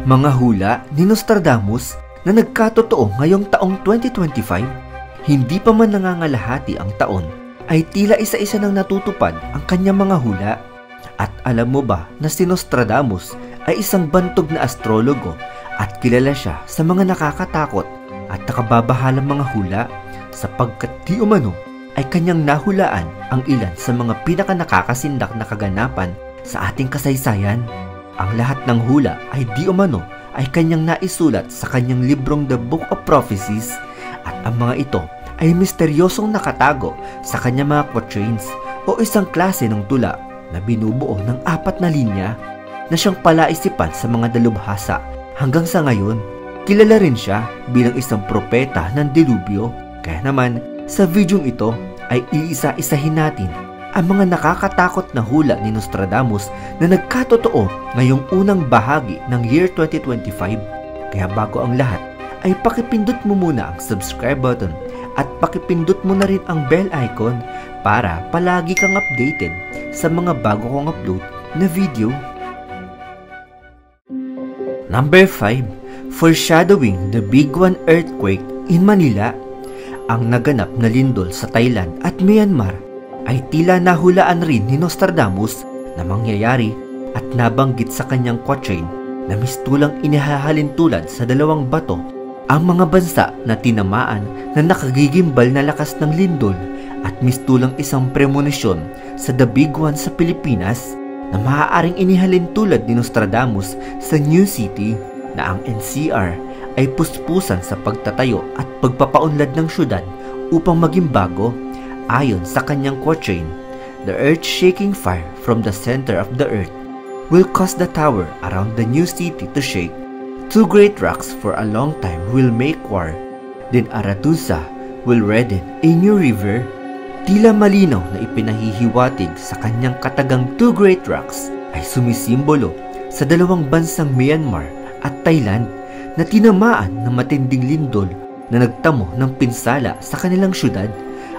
Mga hula ni Nostradamus na nagkatotoo ngayong taong 2025, hindi pa man nangangalahati ang taon, ay tila isa-isa nang natutupad ang kanyang mga hula. At alam mo ba na si Nostradamus ay isang bantog na astrologo at kilala siya sa mga nakakatakot at nakababahalang mga hula sapagkat di umano ay kanyang nahulaan ang ilan sa mga pinakanakakasindak na kaganapan sa ating kasaysayan. Ang lahat ng hula ay di umano ay kanyang naisulat sa kanyang librong The Book of Prophecies at ang mga ito ay misteryosong nakatago sa kanyang mga quatrains o isang klase ng tula na binubuo ng 4 na linya na siyang palaisipan sa mga dalubhasa. Hanggang sa ngayon, kilala rin siya bilang isang propeta ng dilubyo. Kaya naman, sa videong ito ay iisa-isahin natin ang mga nakakatakot na hula ni Nostradamus na nagkatotoo ngayong unang bahagi ng year 2025. Kaya bago ang lahat, ay pakipindot mo muna ang subscribe button at pakipindot mo na rin ang bell icon para palagi kang updated sa mga bago kong upload na video. Number 5. Foreshadowing the Big One earthquake in Manila. Ang naganap na lindol sa Thailand at Myanmar ay tila nahulaan rin ni Nostradamus na mangyayari at nabanggit sa kanyang quatrain na mistulang inihahalin tulad sa 2 bato ang mga bansa na tinamaan na nakagigimbal na lakas ng lindol at mistulang isang premonisyon sa The Big One sa Pilipinas na maaaring inihalin tulad ni Nostradamus sa New City na ang NCR ay puspusan sa pagtatayo at pagpapaunlad ng syudad upang maging bago. Ayon sa kanyang quatrain, the earth-shaking fire from the center of the earth will cause the tower around the new city to shake. 2 great rocks for a long time will make war. Then Arathusa will redden a new river. Tila malinaw na ipinahihiwatig sa kanyang katagang 2 great rocks ay sumisimbolo sa 2 bansang Myanmar at Thailand na tinamaan ng matinding lindol na nagtamo ng pinsala sa kanilang syudad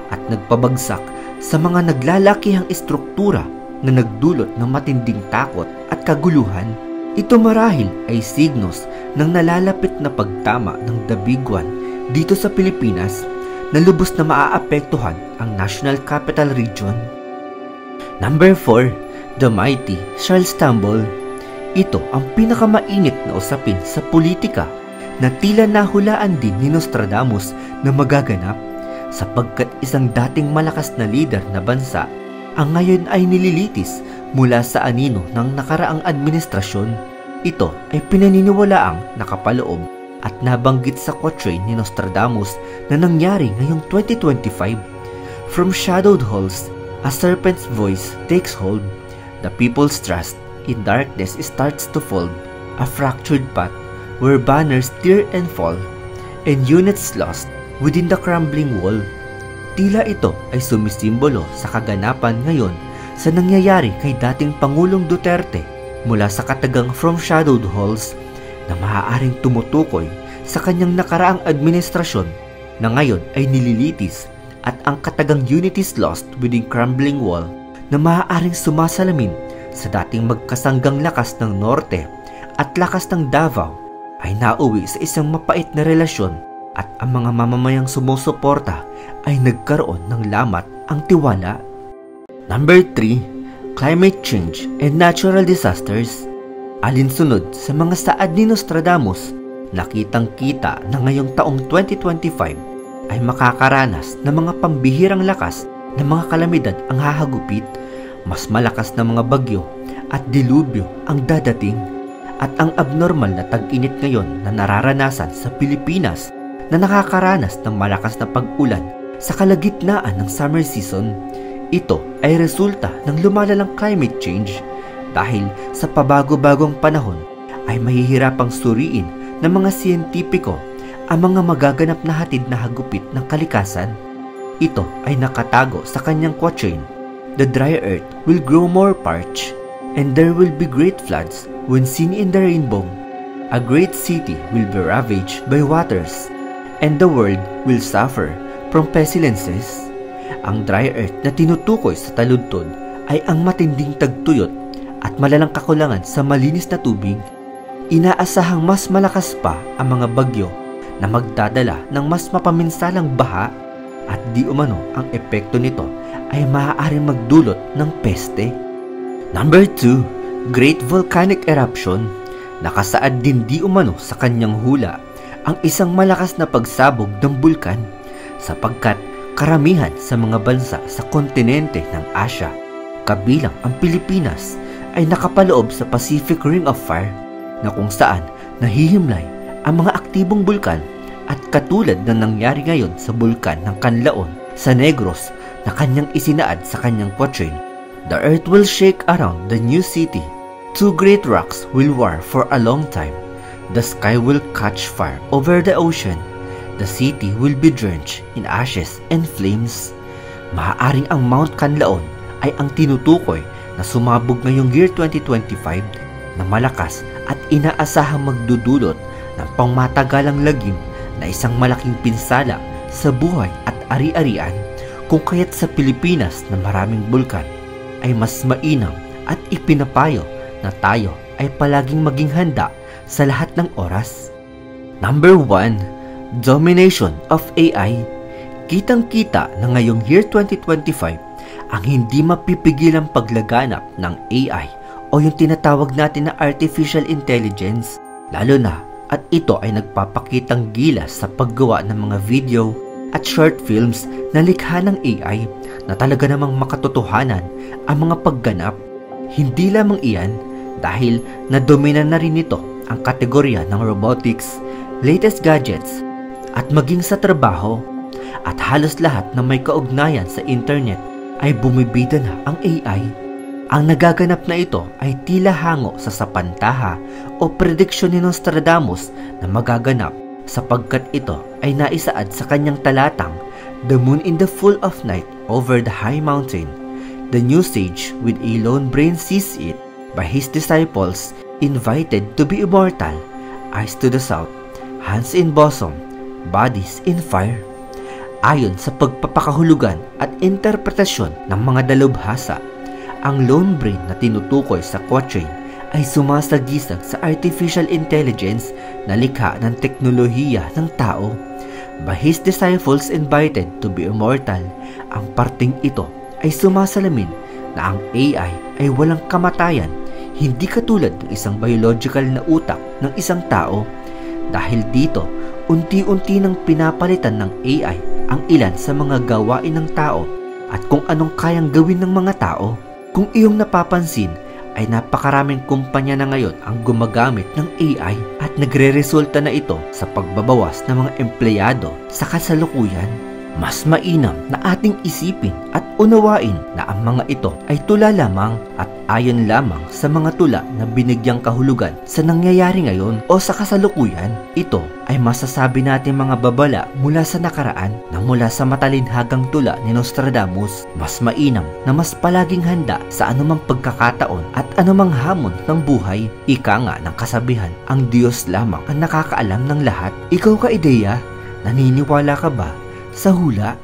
at nagpabagsak sa mga naglalakihang estruktura na nagdulot ng matinding takot at kaguluhan. Ito marahil ay signos ng nalalapit na pagtama ng The Big One dito sa Pilipinas na lubos na maaapektuhan ang National Capital Region. Number 4. The Mighty Shall Stumble. Ito ang pinakamainit na usapin sa politika na tila nahulaan din ni Nostradamus na magaganap sapagkat isang dating malakas na lider na bansa ang ngayon ay nililitis mula sa anino ng nakaraang administrasyon. Ito ay pinaniniwalaang nakapaloob at nabanggit sa quatrain ni Nostradamus na nangyari ngayong 2025. From shadowed halls, a serpent's voice takes hold. The people's trust in darkness starts to fold. A fractured path where banners tear and fall, and units lost within the crumbling wall. Tila ito ay sumisimbolo sa kaganapan ngayon sa nangyayari kay dating Pangulong Duterte mula sa katagang From Shadowed Halls na maaaring tumutukoy sa kanyang nakaraang administrasyon na ngayon ay nililitis at ang katagang Unities Lost within Crumbling Wall na maaaring sumasalamin sa dating magkasanggang lakas ng Norte at lakas ng Davao ay nauwi sa isang mapait na relasyon at ang mga mamamayang sumusuporta ay nagkaroon ng lamat ang tiwala. Number 3. Climate Change and Natural Disasters. Alinsunod sa mga saad ni Nostradamus, nakitang-kita na ngayong taong 2025 ay makakaranas ng mga pambihirang lakas ng mga kalamidad ang hahagupit. Mas malakas na mga bagyo at dilubyo ang dadating at ang abnormal na tag-init ngayon na nararanasan sa Pilipinas na nakakaranas ng malakas na pag-ulan sa kalagitnaan ng summer season. Ito ay resulta ng lumalalang climate change dahil sa pabago-bagong panahon ay mahihirapang suriin ng mga siyentipiko ang mga magaganap na hatid na hagupit ng kalikasan. Ito ay nakatago sa kanyang quatrain, the dry earth will grow more parched, and there will be great floods when seen in the rainbow. A great city will be ravaged by waters, and the world will suffer from pestilences. Ang dry earth na tinutukoy sa taludtod ay ang matinding tagtuyot at malalang kakulangan sa malinis na tubig. inaasahang mas malakas pa ang mga bagyo na magdadala ng mas mapaminsalang baha at di umano ang epekto nito ay maaaring magdulot ng peste. Number 2, Great Volcanic Eruption. Nakasaad din di umano sa kanyang hula ang isang malakas na pagsabog ng bulkan sapagkat karamihan sa mga bansa sa kontinente ng Asia, kabilang ang Pilipinas, ay nakapaloob sa Pacific Ring of Fire na kung saan nahihimlay ang mga aktibong bulkan at katulad ng nangyari ngayon sa bulkan ng Canlaon sa Negros na kanyang isinaad sa kanyang quatrain, "The earth will shake around the new city. Two great rocks will war for a long time. The sky will catch fire over the ocean. The city will be drenched in ashes and flames." Maaaring ang Mount Canlaon ay ang tinutukoy na sumabog ngayong year 2025 na malakas at inaasahang magdudulot ng pangmatagalang lagim na isang malaking pinsala sa buhay at ari-arian, kung kaya't sa Pilipinas na maraming bulkan ay mas mainam at ipinapayo na tayo ay palaging maging handa sa lahat ng oras. Number 1, Domination of AI. Kitang-kita na ngayong year 2025 ang hindi mapipigilang paglaganap ng AI o yung tinatawag natin na Artificial Intelligence, lalo na at ito ay nagpapakitang gilas sa paggawa ng mga video at short films na likha ng AI na talaga namang makatotohanan ang mga pagganap. Hindi lamang iyan dahil nadomina na rin nito ang kategorya ng robotics, latest gadgets at maging sa trabaho, at halos lahat na may kaugnayan sa internet ay bumibida na ang AI. Ang nagaganap na ito ay tila hango sa sapantaha o prediksyon ni Nostradamus na magaganap sapagkat ito ay naisaad sa kanyang talatang "The moon in the full of night over the high mountain. The new sage with a lone brain sees it. By his disciples invited to be immortal. Eyes to the south, hands in bosom, bodies in fire." Ayon sa pagpapakahulugan at interpretasyon ng mga dalubhasa, ang lone brain na tinutukoy sa quatrain ay sumasagisag sa artificial intelligence na likha ng teknolohiya ng tao. By his disciples invited to be immortal, ang parting ito ay sumasalamin na ang AI ay walang kamatayan, hindi katulad ng isang biological na utak ng isang tao. Dahil dito, unti-unti nang pinapalitan ng AI ang ilan sa mga gawain ng tao at kung anong kayang gawin ng mga tao. Kung iyong napapansin ay napakaraming kumpanya na ngayon ang gumagamit ng AI at nagre-resulta na ito sa pagbabawas ng mga empleyado sa kasalukuyan. Mas mainam na ating isipin at unawain na ang mga ito ay tula lamang at ayon lamang sa mga tula na binigyang kahulugan sa nangyayari ngayon o sa kasalukuyan. Ito ay masasabi natin mga babala mula sa nakaraan na mula sa matalinhagang tula ni Nostradamus. Mas mainam na mas palaging handa sa anumang pagkakataon at anumang hamon ng buhay. Ika nga ng kasabihan, ang Diyos lamang ang nakakaalam ng lahat. Ikaw ka, ideya, naniniwala ka ba sa hula?